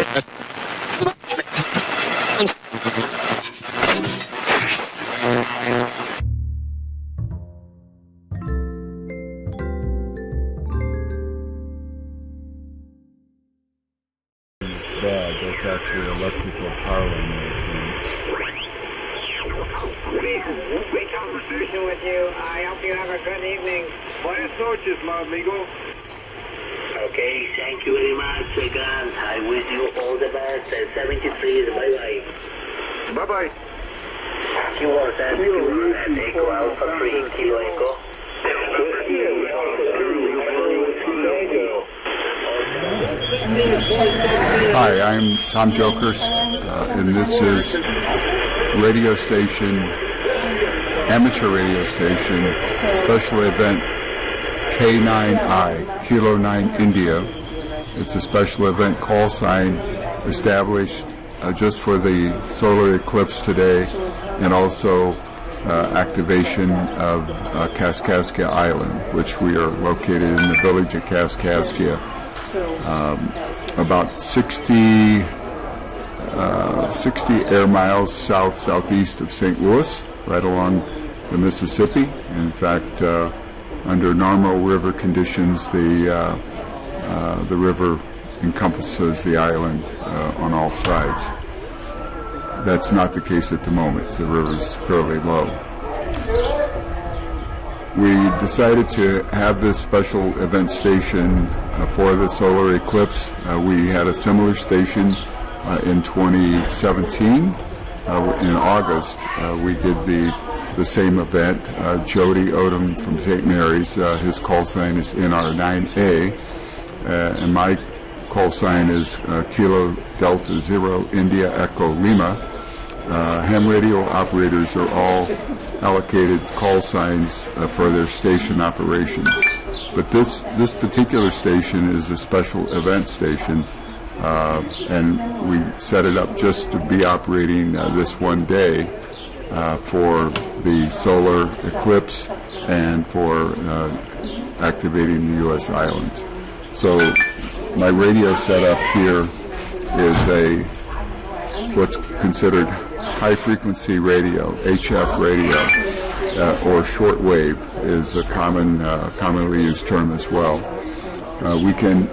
Bad. That's actually electrical power interference. Great conversation with you. I hope you have a good evening. Buenas noches, my amigo. Okay, thank you very much again. I wish you all the best. 73, bye-bye. Bye-bye. Kilo Echo Alpha 3, Kilo Echo. Hi, I'm Tom Jokerst, and this is radio station, amateur radio station, special event K9I, Kilo 9 India. It's a special event call sign established just for the solar eclipse today, and also activation of Kaskaskia Island, which we are located in the village of Kaskaskia. About 60 air miles southeast of St. Louis, right along the Mississippi. In fact, under normal river conditions, the river encompasses the island on all sides. That's not the case at the moment. The river is fairly low. We decided to have this special event station for the solar eclipse. We had a similar station in 2017. In August, we did the same event. Jody Odom from St. Mary's, his call sign is NR9A, and my call sign is Kilo Delta Zero India Echo Lima. Ham radio operators are all allocated call signs for their station operations. But this particular station is a special event station, and we set it up just to be operating this one day for the solar eclipse and for activating the U.S. islands. So my radio setup here is what's considered high-frequency radio, HF radio, or shortwave is a commonly used term as well. We can,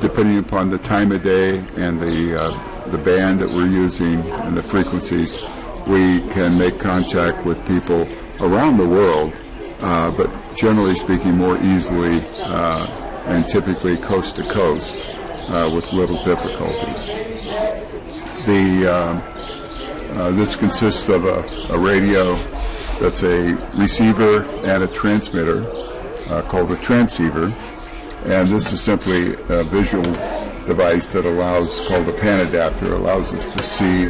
depending upon the time of day and the band that we're using and the frequencies, we can make contact with people around the world, but generally speaking more easily and typically coast to coast with little difficulty. This consists of a radio that's a receiver and a transmitter called a transceiver, and this is simply a visual device that called a pan adapter, allows us to see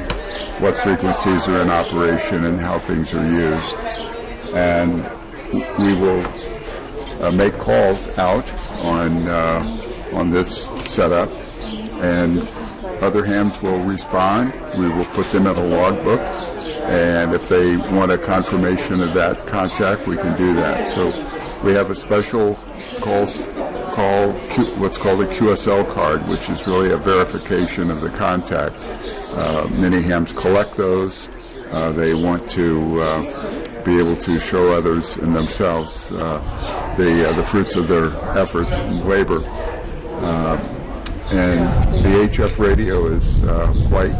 what frequencies are in operation and how things are used. And we will make calls out on this setup, and other hams will respond. We will put them in a logbook, and if they want a confirmation of that contact, we can do that. So we have a special what's called a QSL card, which is really a verification of the contact. Many hams collect those. They want to be able to show others and themselves the fruits of their efforts and labor. And the HF radio is quite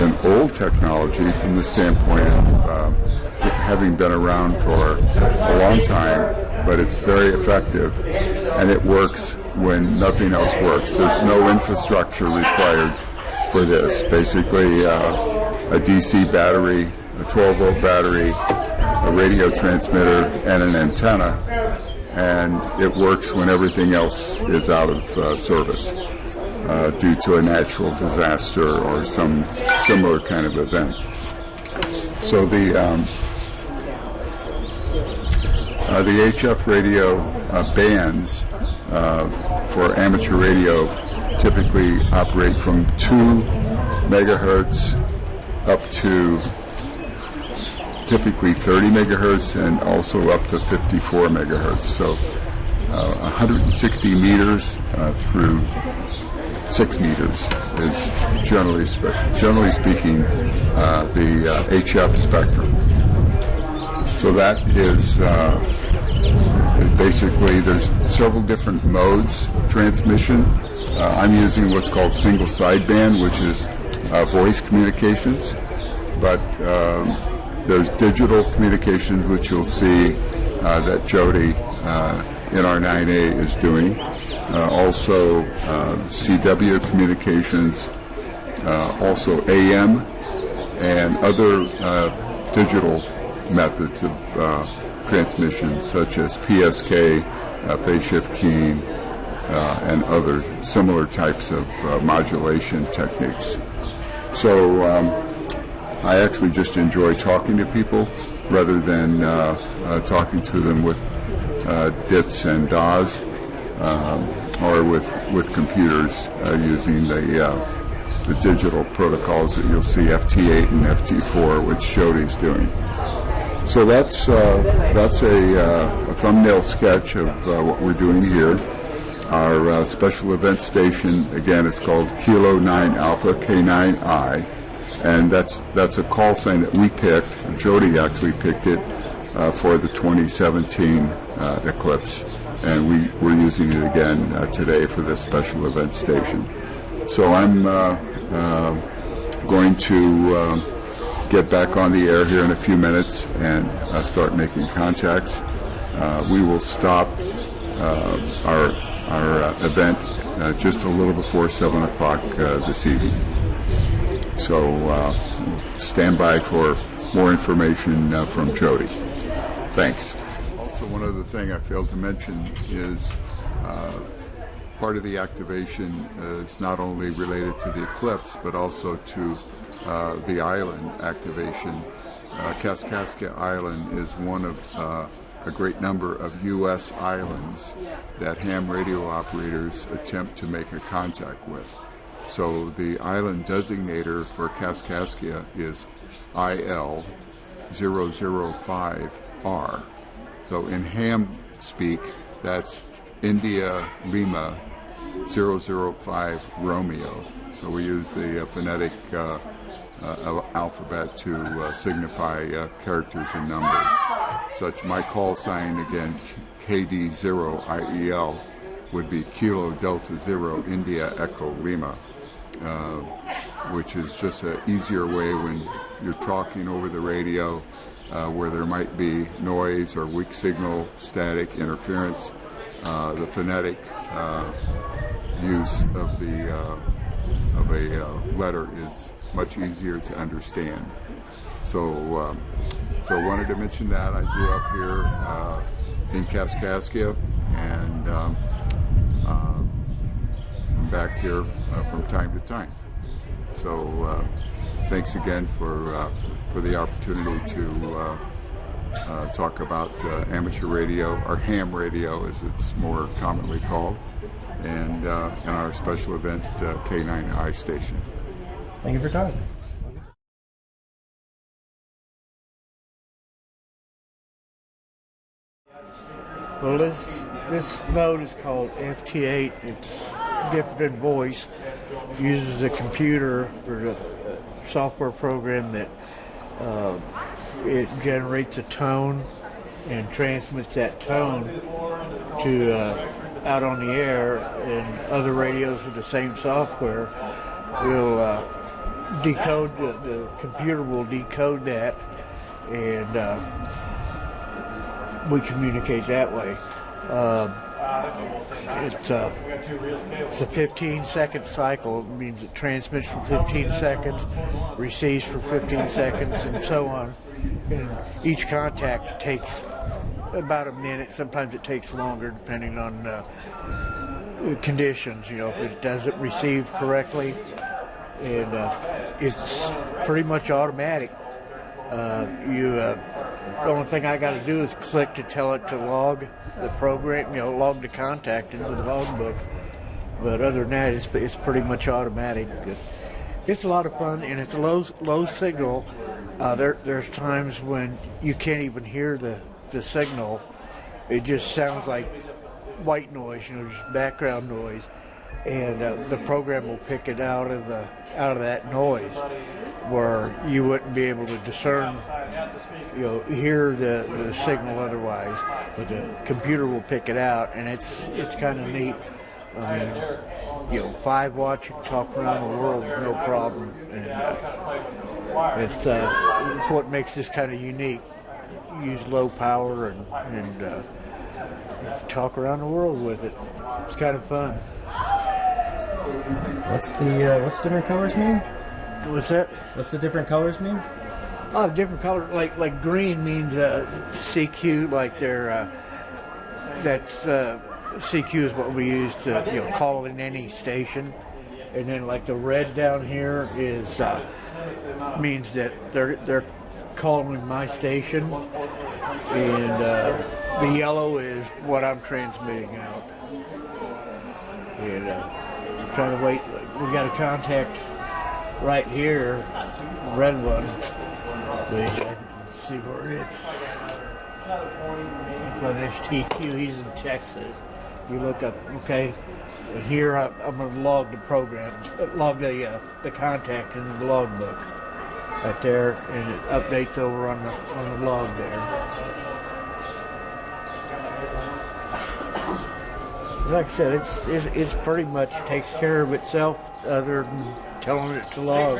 an old technology from the standpoint of having been around for a long time, but it's very effective, and it works when nothing else works. There's no infrastructure required for this. Basically, a DC battery, a 12-volt battery, a radio transmitter, and an antenna, and it works when everything else is out of service due to a natural disaster or some similar kind of event. So the HF radio bands for amateur radio typically operate from 2 megahertz up to typically 30 megahertz and also up to 54 megahertz. So 160 meters through 6 meters is generally speaking the HF spectrum. So that is basically, there's several different modes of transmission. I'm using what's called single sideband, which is voice communications, but there's digital communications, which you'll see that Jody in our 9A is doing. Also CW communications, also AM, and other digital methods of transmission, such as PSK, phase shift keying, and other similar types of modulation techniques. So I actually just enjoy talking to people rather than talking to them with DITs and DAWs or with computers using the digital protocols that you'll see, FT8 and FT4, which Jody's doing. So that's a thumbnail sketch of what we're doing here. Our special event station, again, it's called Kilo 9 Alpha, K9I, and that's a call sign that we picked. Jody actually picked it for the 2017 Eclipse, and we're using it again today for this special event station. So I'm going to get back on the air here in a few minutes and start making contacts. We will stop our event just a little before 7 o'clock this evening. So stand by for more information from Jody. Thanks. Also, one other thing I failed to mention is part of the activation is not only related to the Eclipse, but also to the island activation. Kaskaskia Island is one of a great number of U.S. islands that ham radio operators attempt to make a contact with. So the island designator for Kaskaskia is IL005R. So in ham speak, that's India Lima 005 Romeo. So we use the phonetic alphabet to signify characters and numbers. Such my call sign, again, KD0IEL, would be Kilo Delta Zero India Echo Lima, which is just an easier way when you're talking over the radio where there might be noise or weak signal, static, interference. The phonetic use of a letter is much easier to understand. So wanted to mention that. I grew up here in Kaskaskia, and I'm back here from time to time. So thanks again for the opportunity to talk about amateur radio, or ham radio as it's more commonly called, and our special event K9I station. Thank you for talking. Well, this mode is called FT8. It's gifted voice. Uses a computer or a software program that it generates a tone and transmits that tone to out on the air, and other radios with the same software will decode, the computer will decode that, and we communicate that way. It's a 15-second cycle. It means it transmits for 15 seconds, receives for 15 seconds, and so on. And each contact takes about a minute. Sometimes it takes longer, depending on conditions. You know, if it doesn't receive correctly, and it's pretty much automatic. The only thing I got to do is click to tell it to log the program, log the contact into the logbook. But other than that, it's pretty much automatic. It's a lot of fun, and it's a low signal. There's times when you can't even hear the signal. It just sounds like white noise, just background noise, and the program will pick it out of that noise, where you wouldn't be able to discern, hear the signal otherwise, but the computer will pick it out, and it's kind of neat. I mean, 5 watts, you can talk around the world with no problem, and it's what makes this kind of unique. Use low power and talk around the world with it. It's kind of fun. What's different colors mean? What's that? What's the different colors mean? Oh, different colors. Like green means CQ. Like that's CQ is what we use to call in any station, and then like the red down here is means that they're calling my station, and the yellow is what I'm transmitting out. And I'm trying to wait. We got a contact right here, red one, which I can see where it's. So there's TQ. He's in Texas. You look up, okay. And here I'm going to log the program, log the contact in the logbook. Right there, and it updates over on the log there. Like I said, it's pretty much takes care of itself, other than telling it to log.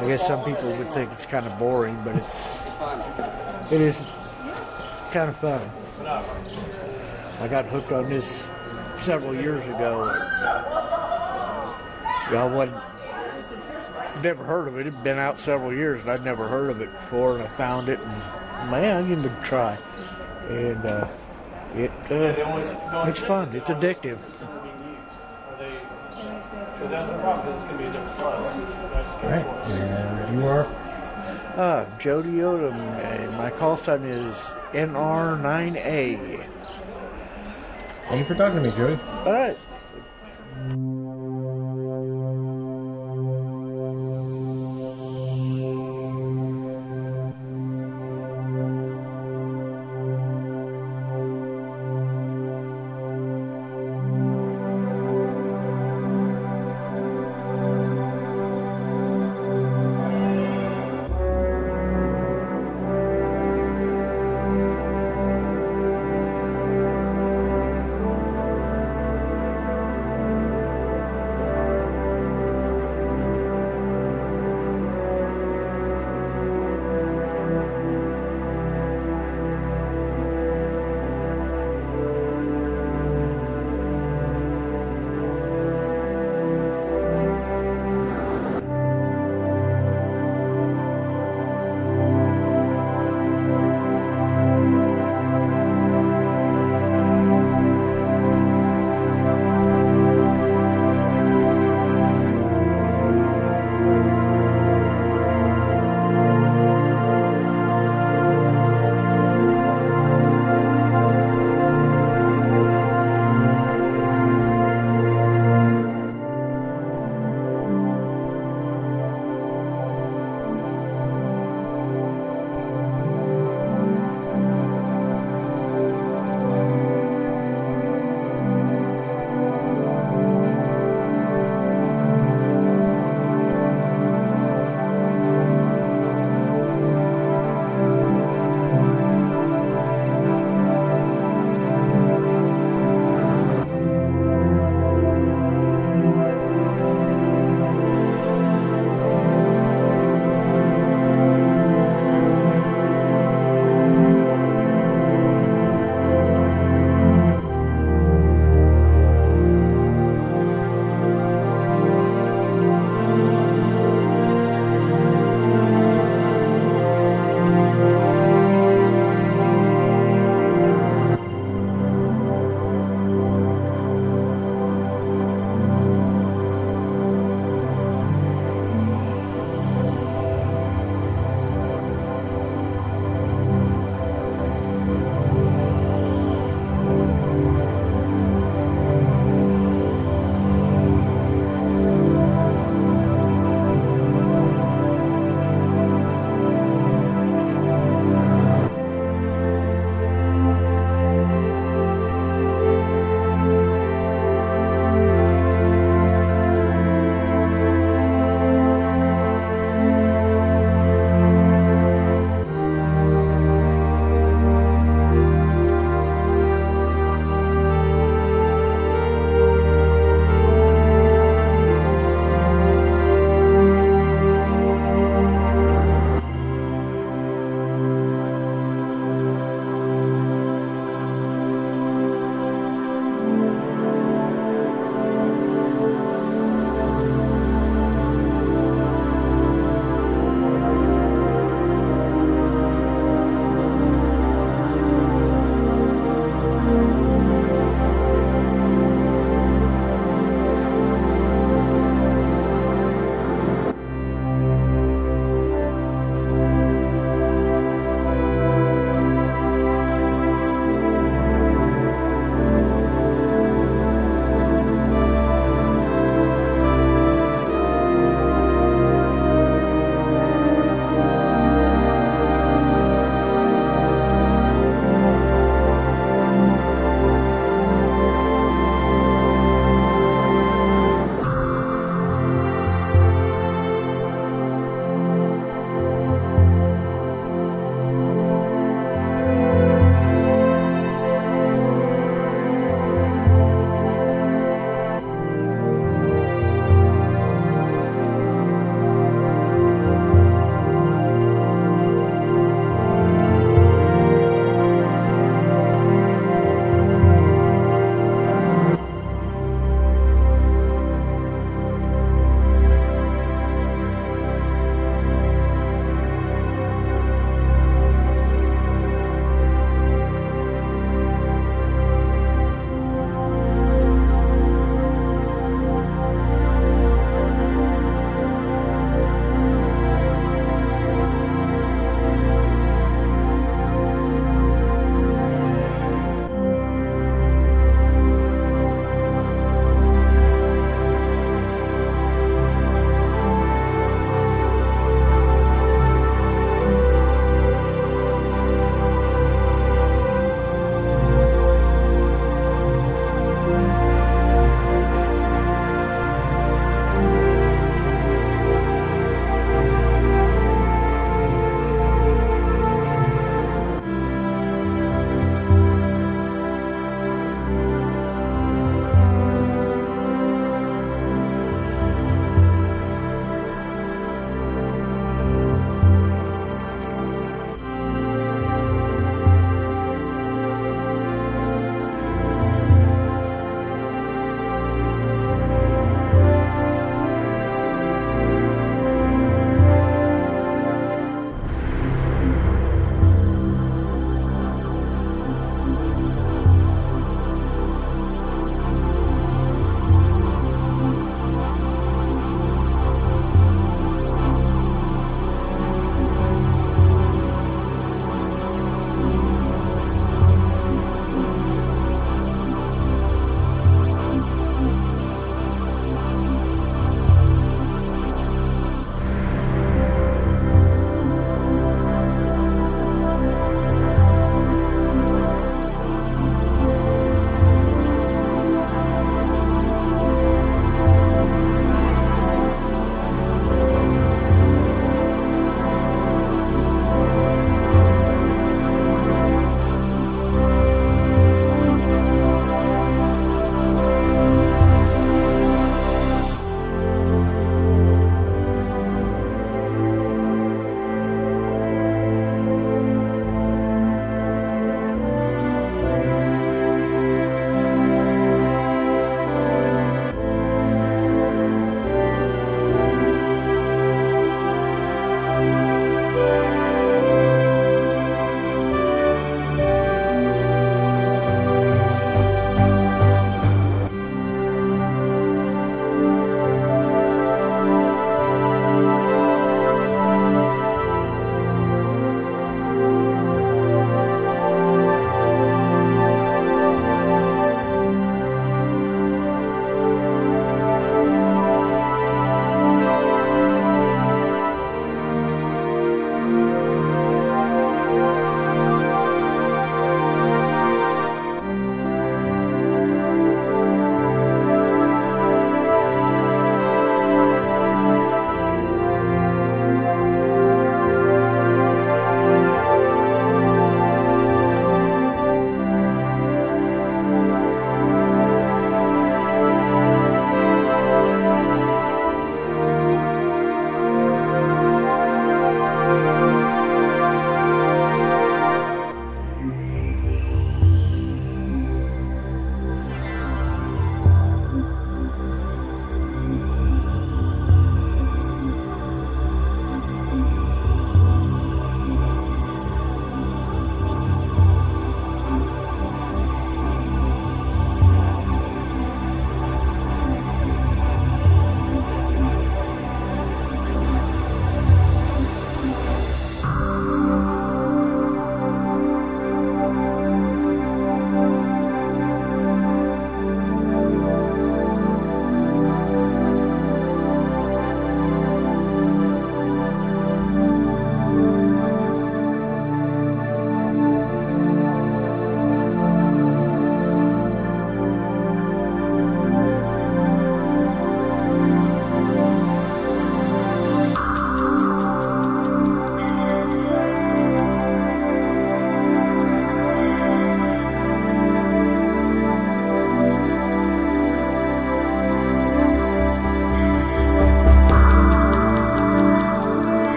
I guess some people would think it's kind of boring, but it is kind of fun. I got hooked on this several years ago. I wasn't. Never heard of it. It had been out several years, and I'd never heard of it before. And I found it, and man, I'm going to try. And it's fun. It's addictive. All right. And you are? Jody Odom, and my call sign is NR9A. Thank you for talking to me, Jody. All right.